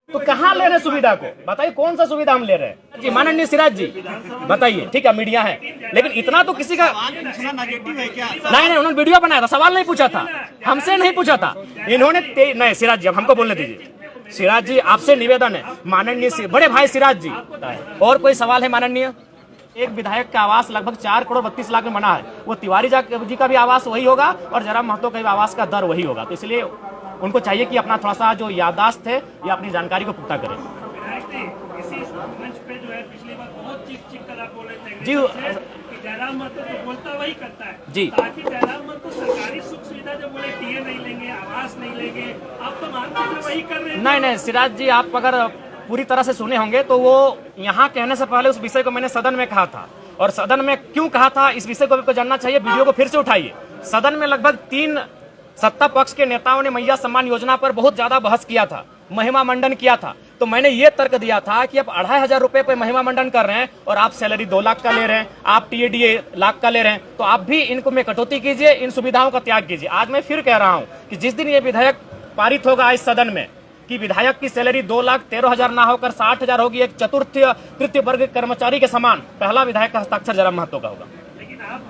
तो कहाँ ले रहे सुविधा को? बताइए कौन सा सुविधा हम ले रहे हैं जी? माननीय सिराज जी बताइए, ठीक है मीडिया है, लेकिन इतना तो किसी का नहीं, उन्होंने वीडियो बनाया था, सवाल नहीं पूछा था, हमसे नहीं पूछा था इन्होंने। नहीं सिराज जी, अब हमको बोलने दीजिए। सिराज जी आपसे निवेदन है, माननीय बड़े भाई सिराज जी, और कोई सवाल है माननीय? एक विधायक का आवास लगभग 4 करोड़ 32 लाख में बना है, वो तिवारी जी का भी आवास वही होगा और जयराम महतो का भी आवास का दर वही होगा। तो इसलिए उनको चाहिए कि अपना थोड़ा सा जो याददाश्त है या अपनी जानकारी को पुख्ता करें। जी जयराम महतो जो बोलता वही करता है जी, ताकि जयराम महतो सरकारी सुख सुविधा जो बोले टीए नहीं लेंगे, आवास नहीं लेंगे, आप तो मानते हैं वही कर रहे हैं। नहीं सिराज जी, आप अगर पूरी तरह से सुने होंगे तो वो यहाँ कहने से पहले उस विषय को मैंने सदन में कहा था, और सदन में क्यों कहा था इस विषय को आपको जानना चाहिए, वीडियो को फिर से उठाइए। सदन में लगभग 3 सत्ता पक्ष के नेताओं ने मैया सम्मान योजना पर बहुत ज्यादा बहस किया था, महिमा मंडन किया था। तो मैंने ये तर्क दिया था कि आप 2500 रुपए पे महिमा मंडन कर रहे हैं और आप सैलरी 2 लाख का ले रहे हैं, आप टीएडीए लाख का ले रहे हैं, तो आप भी इनको में कटौती कीजिए, इन सुविधाओं का त्याग कीजिए। आज मैं फिर कह रहा हूं कि जिस दिन ये विधेयक पारित होगा इस सदन में कि विधायक की सैलरी 2,13,000 ना होकर 60,000 होगी, एक चतुर्थ तृतीय वर्ग कर्मचारी के समान, पहला विधायक का हस्ताक्षर जयराम महतो का होगा। लेकिन आप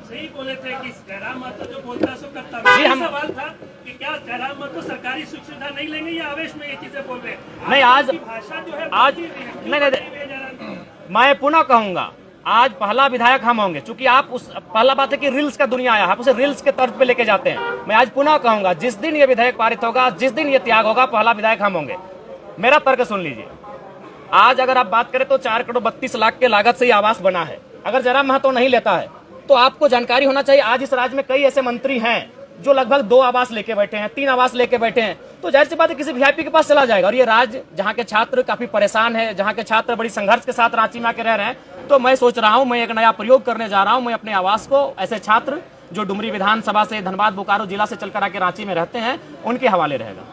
सही बोले थे कि जयराम महतो जो बोलता है सो करता है। सवाल था कि क्या जयराम महतो सरकारी सुख सुविधा नहीं लेंगे या आवेश में ये चीजें बोल रहे हैं? नहीं आज भाषा जो है आज नहीं, मैं पुनः कहूंगा आज पहला विधायक हम होंगे, चूंकि आप उस पहला बात है कि रील्स का दुनिया आया, आप उसे रील्स के तर्ज पे लेके जाते हैं। मैं आज पुनः कहूंगा जिस दिन ये विधेयक पारित होगा, जिस दिन ये त्याग होगा, पहला विधायक हम होंगे। मेरा तर्क सुन लीजिए। आज अगर आप बात करें तो 4 करोड़ 32 लाख के लागत से ये आवास बना है। अगर जयराम महतो नहीं लेता है तो आपको जानकारी होना चाहिए, आज इस राज्य में कई ऐसे मंत्री हैं जो लगभग 2 आवास लेके बैठे हैं, 3 आवास लेके बैठे हैं। तो जाहिर सी बात है किसी वीआईपी के पास चला जाएगा। और ये राज्य जहाँ के छात्र काफी परेशान है, जहाँ के छात्र बड़ी संघर्ष के साथ रांची में आके रह रहे हैं, तो मैं सोच रहा हूँ मैं एक नया प्रयोग करने जा रहा हूँ। मैं अपने आवास को ऐसे छात्र जो डुमरी विधानसभा से, धनबाद बोकारो जिला से चलकर आके रांची में रहते हैं, उनके हवाले रहेगा।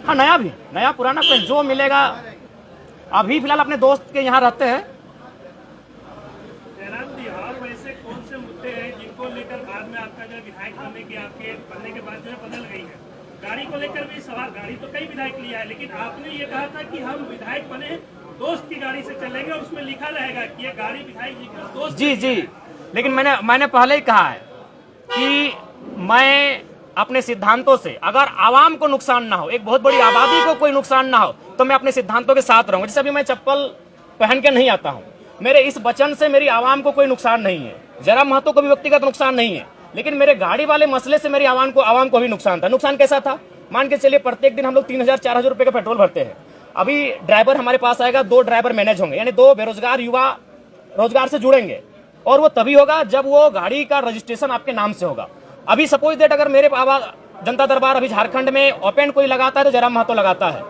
हाँ नया भी, नया पुराना कोई जो मिलेगा। अभी फिलहाल अपने दोस्त के यहाँ रहते हैं। कौन से मुद्दे हैं जिनको लेकर बाद में आपका जो विधायक बनने के बाद जो है बदल गई है? गाड़ी को लेकर भी सवाल, गाड़ी तो कई विधायक लिया है, लेकिन आपने ये कहा था कि हम विधायक बने दोस्त की गाड़ी से चलेंगे और उसमें लिखा रहेगा कि ये गाड़ी विधायक जी का दोस्त। जी लेकिन मैंने पहले ही कहा है कि मैं अपने सिद्धांतों से, अगर आवाम को नुकसान ना हो, एक बहुत बड़ी आबादी को कोई नुकसान ना हो, तो मैं अपने सिद्धांतों के साथ रहूंगा। जैसे अभी मैं चप्पल पहन के नहीं आता हूँ, मेरे इस वचन से मेरी आवाम को कोई नुकसान नहीं है, जयराम महतो को भी व्यक्तिगत नुकसान नहीं है, लेकिन मेरे गाड़ी वाले मसले से मेरी आवाम को भी नुकसान था। नुकसान कैसा था? मान के चलिए प्रत्येक दिन हम लोग 3,000-4,000 रुपए का पेट्रोल भरते हैं। अभी ड्राइवर हमारे पास आएगा, 2 ड्राइवर मैनेज होंगे, यानी 2 बेरोजगार युवा रोजगार से जुड़ेंगे, और वो तभी होगा जब वो गाड़ी का रजिस्ट्रेशन आपके नाम से होगा। अभी सपोज दैट अगर मेरे जनता दरबार अभी झारखंड में ओपन कोई लगाता है तो जयराम महतो लगाता है।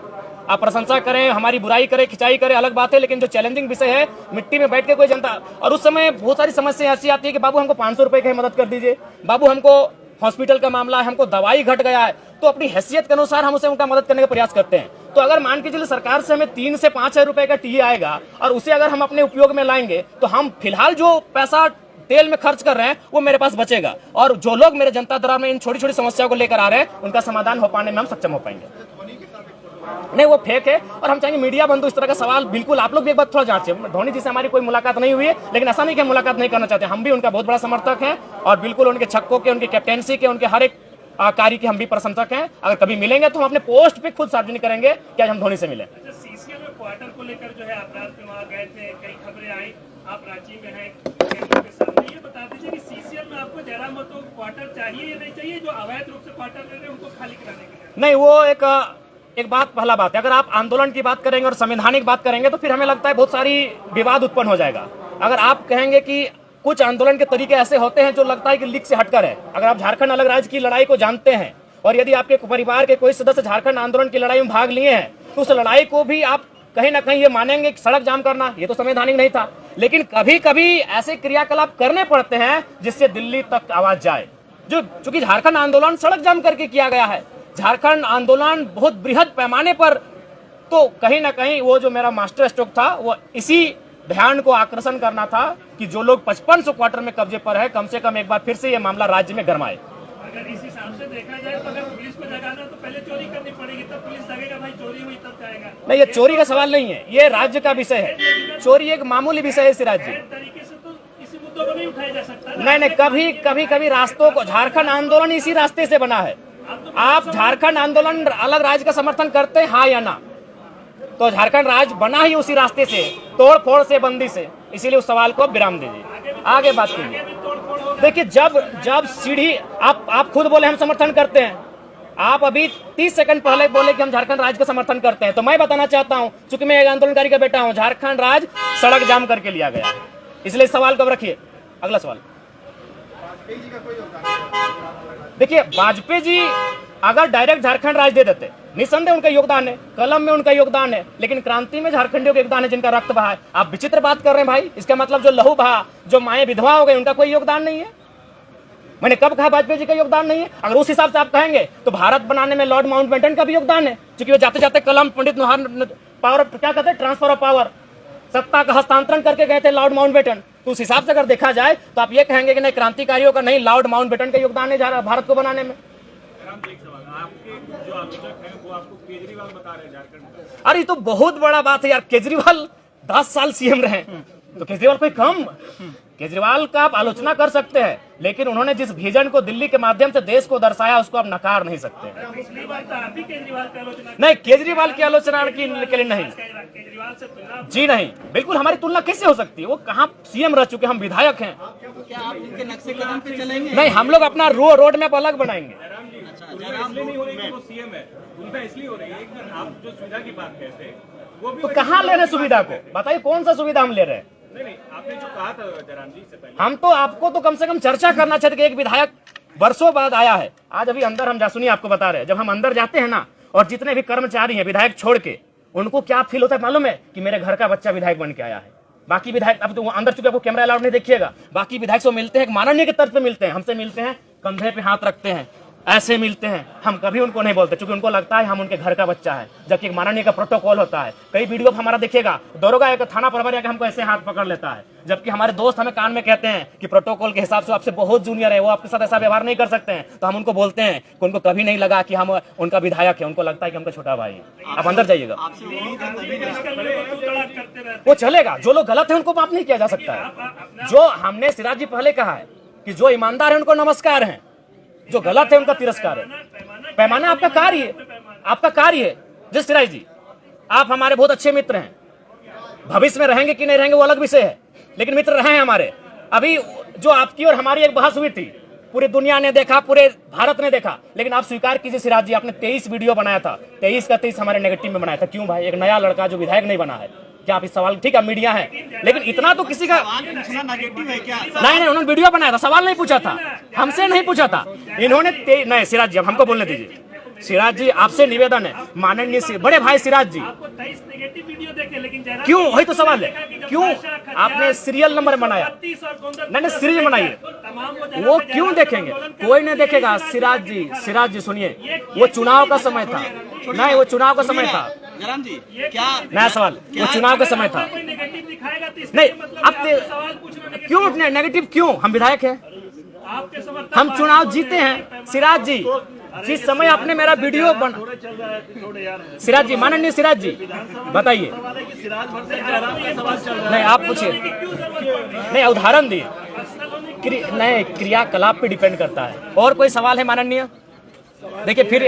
आप प्रशंसा करें, हमारी बुराई करें, खिंचाई करें, अलग बात है, लेकिन जो चैलेंजिंग विषय है, मिट्टी में बैठ के कोई जनता, और उस समय बहुत सारी समस्या ऐसी आती है कि बाबू हमको 500 रुपए की मदद कर दीजिए, बाबू हमको हॉस्पिटल का मामला है, हमको दवाई घट गया है, तो अपनी हैसियत के अनुसार हम उसे उनका मदद करने का प्रयास करते हैं। तो अगर मान के चलिए सरकार से हमें 3 से 5,000 रुपए का टीए आएगा और उसे अगर हम अपने उपयोग में लाएंगे, तो हम फिलहाल जो पैसा तेल में खर्च कर रहे हैं वो मेरे पास बचेगा, और जो लोग मेरे जनता दरबार में इन छोटी छोटी समस्याओं को लेकर आ रहे हैं, उनका समाधान हो पाने में हम सक्षम हो पाएंगे। नहीं वो फेक है, और हम चाहेंगे मीडिया बंधु इस तरह का सवाल बिल्कुल आप लोग भी एक बार थोड़ा जांचिए। धोनी जी से हमारी कोई मुलाकात नहीं हुई है, लेकिन ऐसा नहीं कि हम मुलाकात नहीं करना चाहते, हम भी उनका बहुत बड़ा समर्थक हैं, और बिल्कुल उनके छक्कों के, उनकी कैप्टेंसी के, उनके हर एक कार्य की हम भी प्रशंसक हैं। अगर कभी मिलेंगे तो हम अपने पोस्ट पे खुद सार्वजनिक करेंगे कि आज हम धोनी से मिले। सीसीएल में क्वार्टर को लेकर जो है आप रात में वहाँ गए थे, कई खबरें आई, आप रांची में हैं, ये बता दीजिए कि सीसीएल में आपको जयराम महतो क्वार्टर चाहिए या नहीं चाहिए, जो अवैध रूप से क्वार्टर ले रहे हैं उनको खाली कराने के लिए? नहीं वो एक बात, पहला बात है, अगर आप आंदोलन की बात करेंगे और संवैधानिक बात करेंगे तो फिर हमें लगता है बहुत सारी विवाद उत्पन्न हो जाएगा। अगर आप कहेंगे कि कुछ आंदोलन के तरीके ऐसे होते हैं जो लगता है कि लीक से हटकर है, अगर आप झारखंड अलग राज्य की लड़ाई को जानते हैं और यदि आपके परिवार के कोई सदस्य झारखंड आंदोलन की लड़ाई में भाग लिए हैं, तो उस लड़ाई को भी आप कहीं ना कहीं ये मानेंगे कि सड़क जाम करना ये तो संवैधानिक नहीं था, लेकिन कभी कभी ऐसे क्रियाकलाप करने पड़ते हैं जिससे दिल्ली तक आवाज जाए। जो चूंकि झारखंड आंदोलन सड़क जाम करके किया गया है, झारखंड आंदोलन बहुत बृहद पैमाने पर, तो कहीं ना कहीं वो जो मेरा मास्टर स्ट्रोक था वो इसी ध्यान को आकर्षण करना था कि जो लोग 5500 क्वार्टर में कब्जे पर है, कम से कम एक बार फिर से ये मामला राज्य में गरमाए। अगर इस हिसाब से देखा जाए तो अगर पुलिस को जगाना तो पहले चोरी करनी पड़ेगी, तब पुलिस जगेगा, भाई चोरी हुई तब जाएगा। नहीं, ये चोरी का सवाल नहीं है, ये राज्य का विषय है। चोरी एक मामूली विषय है सिराज जी। तरीके से तो इसी मुद्दों को नहीं उठाया जा सकता। नहीं, कभी रास्तों को, झारखंड आंदोलन इसी रास्ते से बना है। आप झारखंड आंदोलन अलग राज्य का समर्थन करते हैं, हाँ या ना? तो झारखंड राज्य बना ही उसी रास्ते से, तोड़ फोड़ से, बंदी से। इसीलिए उस सवाल को आप विराम दीजिए, आगे बात कीजिए। देखिए, जब सीढ़ी, आप खुद बोले हम समर्थन करते हैं, आप अभी 30 सेकंड पहले बोले कि हम झारखंड राज्य का समर्थन करते हैं। तो मैं बताना चाहता हूं, चूंकि मैं एक आंदोलनकारी का बेटा हूं, झारखंड राज्य सड़क जाम करके लिया गया, इसलिए सवाल कब रखिए। अगला सवाल, देखिए वाजपेयी जी अगर डायरेक्ट झारखंड राज्य दे देते, निसंदेह उनका योगदान है, कलम में उनका योगदान है, लेकिन क्रांति में झारखंडियों का योगदान है जिनका रक्त बहा है। आप विचित्र बात कर रहे हैं भाई। इसका मतलब जो लहू बहा, जो माएं विधवा हो गई, उनका कोई योगदान नहीं है? मैंने कब कहा वाजपेयी जी का योगदान नहीं है? अगर उस हिसाब से आप कहेंगे तो भारत बनाने में लॉर्ड माउंटबेटन का भी योगदान है, क्योंकि वो जाते जाते कलम पंडित पावर, क्या कहते हैं, ट्रांसफर ऑफ पावर, सत्ता का हस्तांतरण करके गए थे लॉर्ड माउंटबेटन। तो उस हिसाब से अगर देखा जाए तो आप ये कहेंगे कि नहीं, क्रांतिकारियों का नहीं, लॉर्ड माउंटबेटन का योगदान है भारत को बनाने में। आपके जो आलोचक हैं वो आपको केजरीवाल बता रहे हैं झारखंड में। अरे ये तो बहुत बड़ा बात है यार। केजरीवाल 10 साल सीएम रहे, तो केजरीवाल कोई कम? केजरीवाल का आप आलोचना कर सकते हैं, लेकिन उन्होंने जिस विजन को दिल्ली के माध्यम से देश को दर्शाया, उसको आप नकार नहीं सकते। पिछली बार तो आप भी केजरीवाल की आलोचना, नहीं, केजरीवाल की आलोचना के लिए नहीं केजरीवाल से तुलना जी, नहीं, बिल्कुल हमारी तुलना कैसे हो सकती है? वो कहाँ सीएम रह चुके, हम विधायक हैं। क्या आप उनके नक्शे कदम पे चलेंगे? नहीं, हम लोग अपना रोड मैप अलग बनाएंगे। इसलिए नहीं हो रही कि वो सीएम है, उनका इसलिए हो रही है कि आप जो सुविधा की बात कहते हैं वो भी तो कहाँ ले रहे सुविधा को? बताइए कौन सा सुविधा हम ले रहे हैं? नहीं, आपने जो कहा था जयराम जी से पहले, हम तो आपको तो कम से कम चर्चा करना चाहते कि एक विधायक वर्षों बाद आया है। आज अभी अंदर हम सुनिए, आपको बता रहे हैं, जब हम अंदर जाते हैं ना, और जितने भी कर्मचारी हैं विधायक छोड़ के, उनको क्या फील होता है मालूम है? कि मेरे घर का बच्चा विधायक बन के आया है। बाकी विधायक, अब तो अंदर चुके, आपको कैमरा अलाउड नहीं देखिएगा, बाकी विधायक से मिलते हैं, माननीय के तर्ज पे मिलते हैं, हमसे मिलते हैं, कंधे पे हाथ रखते हैं, ऐसे मिलते हैं। हम कभी उनको नहीं बोलते, क्योंकि उनको लगता है हम उनके घर का बच्चा है, जबकि एक माननीय का प्रोटोकॉल होता है। कई वीडियो हमारा देखिएगा, दरोगा एक थाना प्रभारी आके हमको ऐसे हाथ पकड़ लेता है, जबकि हमारे दोस्त हमें कान में कहते हैं कि प्रोटोकॉल के हिसाब से आपसे बहुत जूनियर है, वो आपके साथ ऐसा व्यवहार नहीं कर सकते हैं। तो हम उनको बोलते हैं कि उनको कभी नहीं लगा कि हम उनका विधायक है, उनको लगता है कि हमका छोटा भाई है। आप अंदर जाइएगा, वो चलेगा। जो लोग गलत है उनको माफ नहीं किया जा सकता है। जो हमने सिराज जी पहले कहा है कि जो ईमानदार है उनको नमस्कार है, जो गलत है उनका तिरस्कार है। पैमाना आपका कार्य है, आपका कार्य है। जिस सिराज जी, आप हमारे बहुत अच्छे मित्र हैं, भविष्य में रहेंगे कि नहीं रहेंगे वो अलग विषय है, लेकिन मित्र रहे हैं हमारे। अभी जो आपकी और हमारी एक बहस हुई थी, पूरी दुनिया ने देखा, पूरे भारत ने देखा, लेकिन आप स्वीकार कीजिए सिराज जी, आपने 23 वीडियो बनाया था, 23 का 23 हमारे नेगेटिव में बनाया था। क्यों भाई? एक नया लड़का जो विधायक नहीं बना है, क्या आप इस सवाल, ठीक है मीडिया है, लेकिन इतना तो किसी का नेगेटिव है क्या? नहीं, उन्होंने वीडियो बनाया था, सवाल नहीं पूछा था, हमसे नहीं पूछा था इन्होंने। नहीं सिराज जी, अब हमको बोलने दीजिए। सिराज जी, आपसे निवेदन है, माननीय बड़े भाई सिराज जी, आपको 23 नेगेटिव वीडियो देखे, लेकिन क्यों? वही तो सवाल है, क्यों आपने सीरियल नंबर बनाया? नहीं, सीरीज बनाइए, वो क्यों देखेंगे? कोई नहीं देखेगा। सिराज जी सुनिए, वो चुनाव का समय था, नहीं वो चुनाव का समय था। जयराम जी, क्या नया सवाल, वो चुनाव का समय था। नहीं, अब क्यों नेगेटिव क्यों? हम विधायक हैं, हम चुनाव जीते हैं। सिराज जी, जिस समय आपने मेरा वीडियो सिराज जी, माननीय सिराज जी बताइए। नहीं आप पूछिए, नहीं उदाहरण दिए, नहीं क्रियाकलाप पे डिपेंड करता है। और कोई सवाल है माननीय? देखिए फिर